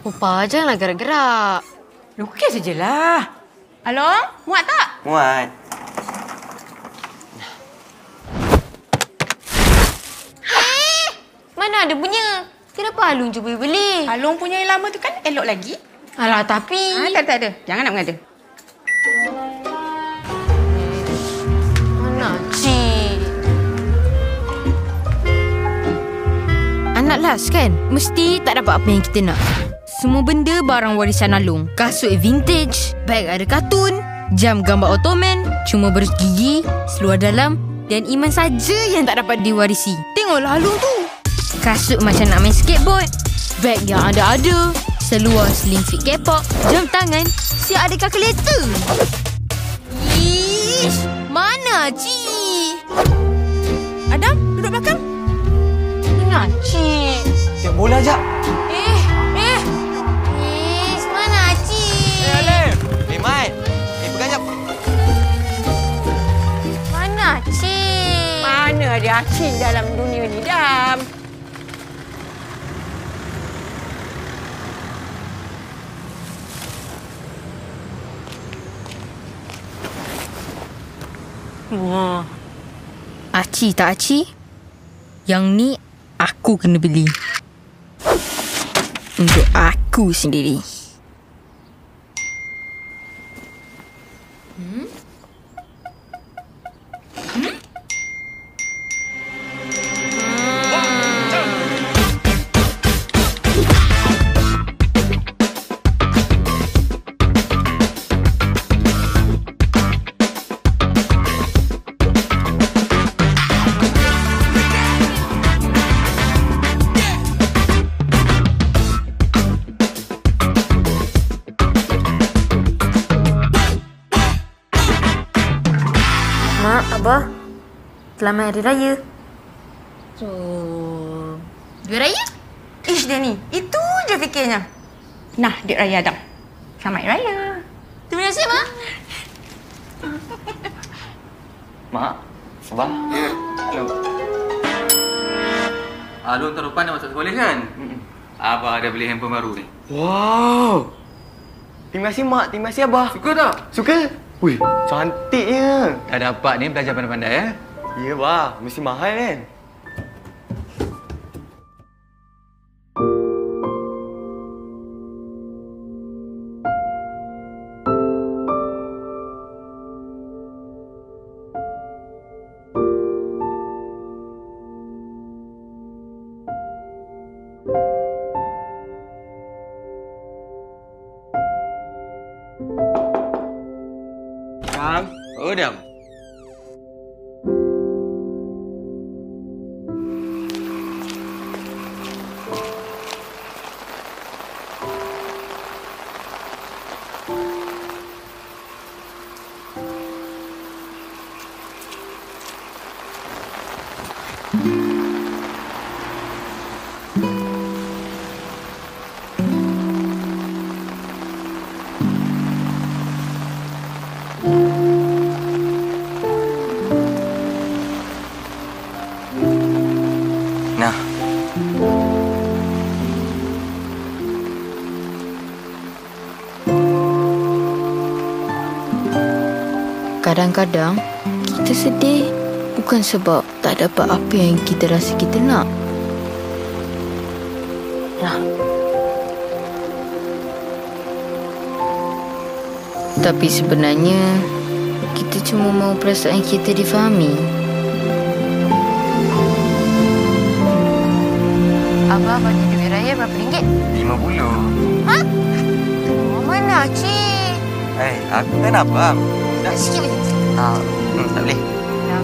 Opa, janganlah gerak-gerak. Lukis sajalah. Halo, muat tak? Muat. Mana ada punya? Kenapa Alung cuba beli? Alung punya yang lama tu kan elok lagi. Alah, tapi... Tak ada. Jangan nak mengada. Mana cik? Anak Las kan? Mesti tak dapat apa yang kita nak. Semua benda barang warisan Alung. Kasut vintage, beg ada kartun, jam gambar Ottoman, cuma berus gigi, seluar dalam dan Iman saja yang tak dapat diwarisi. Tengoklah Alung tu. Kasut macam nak main skateboard, beg yang ada-ada, seluar slim fit K-pop, jam tangan siap ada kalkulator. Ish, mana cik? Adam, duduk belakang. Mana cik? Tengok bola jap. Mana cik? Alif. Mat. Pegang jap. Mana cik? Mana ada Acik dalam dunia ni, Dam? Wah. Aci tak aci? Yang ni aku kena beli. Untuk aku sendiri. Mak, Abah. Selamat Hari Raya. So, Duit Raya? Ish dia ni. Itu je fikirnya. Nah, Duit Raya Adam. Selamat Hari Raya. Terima kasih, Mak. Mak. Abah. Ya. Alung tahun depan nak masuk sekolah kan? Abah ada beli handphone baru ni. Wow. Terima kasih Mak, terima kasih Abah. Suka tak? Suka? Wih, cantiknya. Dah dapat ni belajar pandai-pandai ya. Ya, Bah. Mesti mahal kan? Dam. Oh, Dam. Nah. Kadang-kadang kita sedih bukan sebab tak dapat apa yang kita rasa kita nak. Nah, Tapi sebenarnya kita cuma mau perasaan kita difahami. Abah bagi duit raya berapa ringgit? 50. Ha? Oh, mana cik? Aku kan abang. Sikit lagi. Tak boleh. Dah.